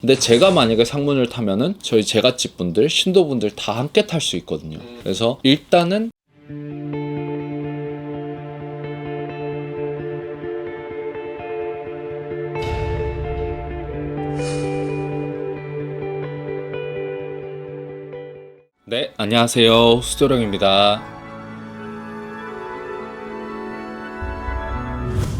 근데 제가 만약에 상문을 타면은 저희 제갓집 분들, 신도분들 다 함께 탈 수 있거든요. 그래서 일단은 네, 안녕하세요. 수도령입니다.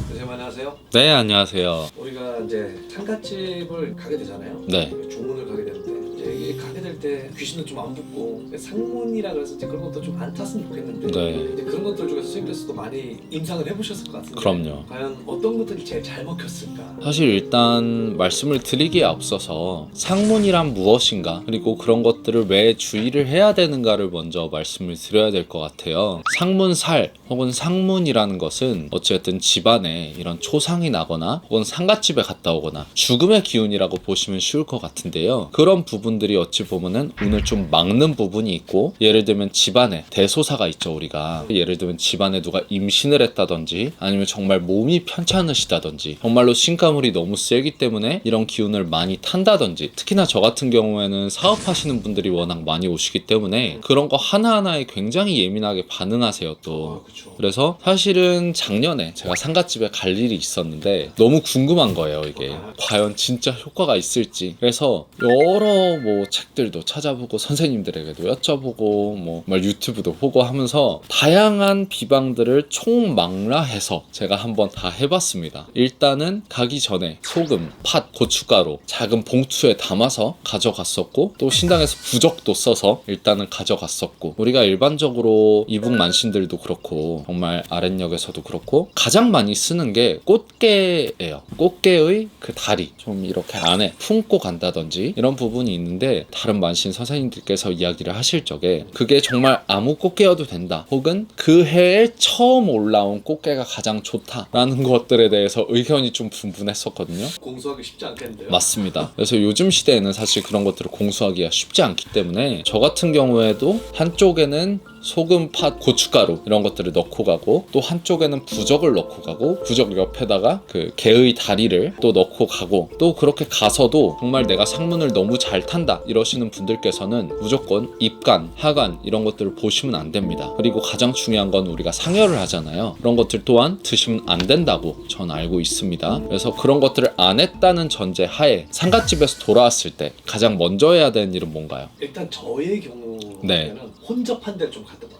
선생님 안녕하세요. 네, 안녕하세요. 우리가 이제 상갓집을 가게 되잖아요. 네. 중문을 가게 되는데 이제 이게 가게 될 때 귀신은 좀 안 붙고 상문이라 그래서 이제 그런 것도 좀 안 탔으면 좋겠는데 네. 이제 그런 것들 중에서 선생님께서도 많이 임상을 해보셨을 것 같은데 그럼요. 과연 어떤 것들이 제일 잘 먹혔을까? 사실 일단 말씀을 드리기에 앞서서 상문이란 무엇인가, 그리고 그런 것들을 왜 주의를 해야 되는가를 먼저 말씀을 드려야 될 것 같아요. 상문살 혹은 상문이라는 것은 어쨌든 집안에 이런 초상이 나거나 혹은 상갓집에 갔다 오거나 죽음의 기운이라고 보시면 쉬울 것 같은데요. 그런 부분들이 어찌 보면은 운을 좀 막는 부분이 있고, 예를 들면 집안에 대소사가 있죠. 우리가 예를 들면 집안에 누가 임신을 했다든지 아니면 정말 몸이 편찮으시다든지 정말로 신가물이 너무 세기 때문에 이런 기운을 많이 탄다든지, 특히나 저 같은 경우에는 사업하시는 분들이 워낙 많이 오시기 때문에 그런 거 하나하나에 굉장히 예민하게 반응하세요 또. 그쵸. 그래서 사실은 작년에 제가 상갓집에 갈 일이 있었는데 너무 궁금한 거예요. 이게 과연 진짜 효과가 있을지. 그래서 여러 뭐 책들도 찾아보고 선생님들에게도 여쭤보고 뭐 유튜브도 보고 하면서 다양한 비방들을 총망라해서 제가 한번 다 해봤습니다. 일단은 가기 전에 소금, 팥, 고춧가루 작은 봉투에 담아서 가져갔었고, 또 신당에서 부적도 써서 일단은 가져갔었고, 우리가 일반적으로 이북 만신들도 그렇고 정말 아랫역에서도 그렇고 가장 많이 쓰는 게 꽃게예요. 꽃게의 그 다리 좀 이렇게 안에 품고 간다든지 이런 부분이 있는데, 다른 만신 선생님들께서 이야기를 하실 적에 그게 정말 아무 꽃게여도 된다, 혹은 그 해에 처음 올라온 꽃게가 가장 좋다라는 것들에 대해서 의견이 좀 분분했었거든요. 공수하기 쉽지 않겠는데요? 맞습니다. 그래서 요즘 시대에는 사실 그런 것들을 공수하기가 쉽지 않기 때문에 저 같은 경우에도 한쪽에는 소금, 팥, 고춧가루 이런 것들을 넣고 가고, 또 한쪽에는 부적을 넣고 가고, 부적 옆에다가 그 개의 다리를 또 넣고 가고, 또 그렇게 가서도 정말 내가 상문을 너무 잘 탄다 이러시는 분들께서는 무조건 입간, 하간 이런 것들을 보시면 안 됩니다. 그리고 가장 중요한 건 우리가 상열을 하잖아요. 그런 것들 또한 드시면 안 된다고 전 알고 있습니다. 그래서 그런 것들을 안 했다는 전제 하에 상갓집에서 돌아왔을 때 가장 먼저 해야 되는 일은 뭔가요? 일단 저의 경우는 네. 혼접한 데를 좀 갔다 왔어요.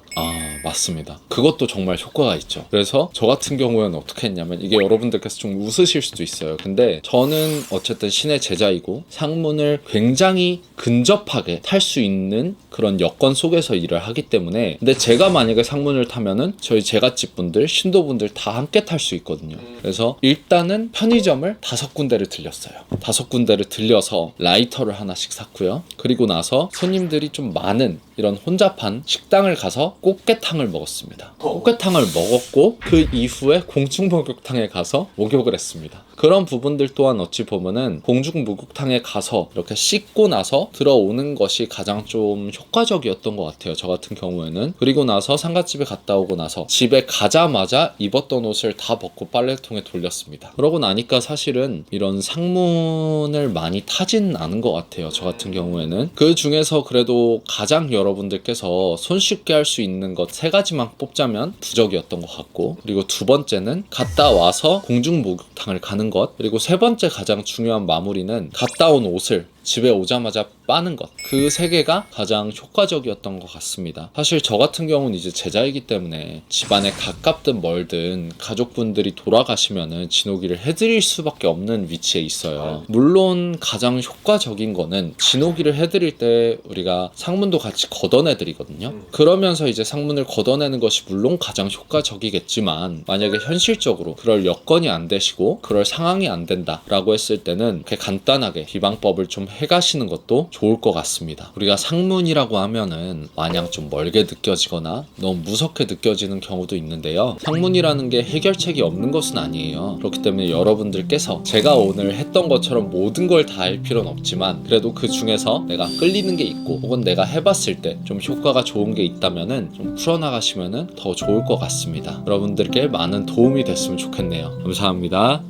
맞습니다. 그것도 정말 효과가 있죠. 그래서 저 같은 경우에는 어떻게 했냐면, 이게 여러분들께서 좀 웃으실 수도 있어요. 근데 저는 어쨌든 신의 제자이고 상문을 굉장히 근접하게 탈 수 있는 그런 여건 속에서 일을 하기 때문에, 근데 제가 만약에 상문을 타면은 저희 제갓집 분들, 신도분들 다 함께 탈 수 있거든요. 그래서 일단은 편의점을 5군데를 들렸어요. 5군데를 들려서 라이터를 하나씩 샀고요. 그리고 나서 손님들이 좀 많은 이런 혼잡한 식당을 가서 꽃게탕을 먹었습니다. 꽃게탕을 먹었고, 그 이후에 공중목욕탕에 가서 목욕을 했습니다. 그런 부분들 또한 어찌 보면은 공중목욕탕에 가서 이렇게 씻고 나서 들어오는 것이 가장 좀 효과적이었던 것 같아요, 저 같은 경우에는. 그리고 나서 상갓집에 갔다 오고 나서 집에 가자마자 입었던 옷을 다 벗고 빨래통에 돌렸습니다. 그러고 나니까 사실은 이런 상문을 많이 타진 않은 것 같아요, 저 같은 경우에는. 그 중에서 그래도 가장 여러분들께서 손쉽게 할 수 있는 것 3가지만 뽑자면 부적이었던 것 같고, 그리고 2번째는 갔다 와서 공중목욕탕을 가는 것, 그리고 3번째 가장 중요한 마무리는 갔다 온 옷을 집에 오자마자 빠는 것, 그 3개가 가장 효과적이었던 것 같습니다. 사실 저 같은 경우는 이제 제자이기 때문에 집안에 가깝든 멀든 가족분들이 돌아가시면은 진호기를 해드릴 수밖에 없는 위치에 있어요. 물론 가장 효과적인 거는 진호기를 해드릴 때 우리가 상문도 같이 걷어내드리거든요. 그러면서 이제 상문을 걷어내는 것이 물론 가장 효과적이겠지만, 만약에 현실적으로 그럴 여건이 안 되시고 그럴 상황이 안 된다 라고 했을 때는 이렇게 간단하게 비방법을 좀 해가시는 것도 좋을 것 같습니다. 우리가 상문이라고 하면은 마냥 좀 멀게 느껴지거나 너무 무섭게 느껴지는 경우도 있는데요. 상문이라는 게 해결책이 없는 것은 아니에요. 그렇기 때문에 여러분들께서 제가 오늘 했던 것처럼 모든 걸 다 할 필요는 없지만, 그래도 그 중에서 내가 끌리는 게 있고 혹은 내가 해봤을 때 좀 효과가 좋은 게 있다면은 좀 풀어나가시면은 더 좋을 것 같습니다. 여러분들께 많은 도움이 됐으면 좋겠네요. 감사합니다.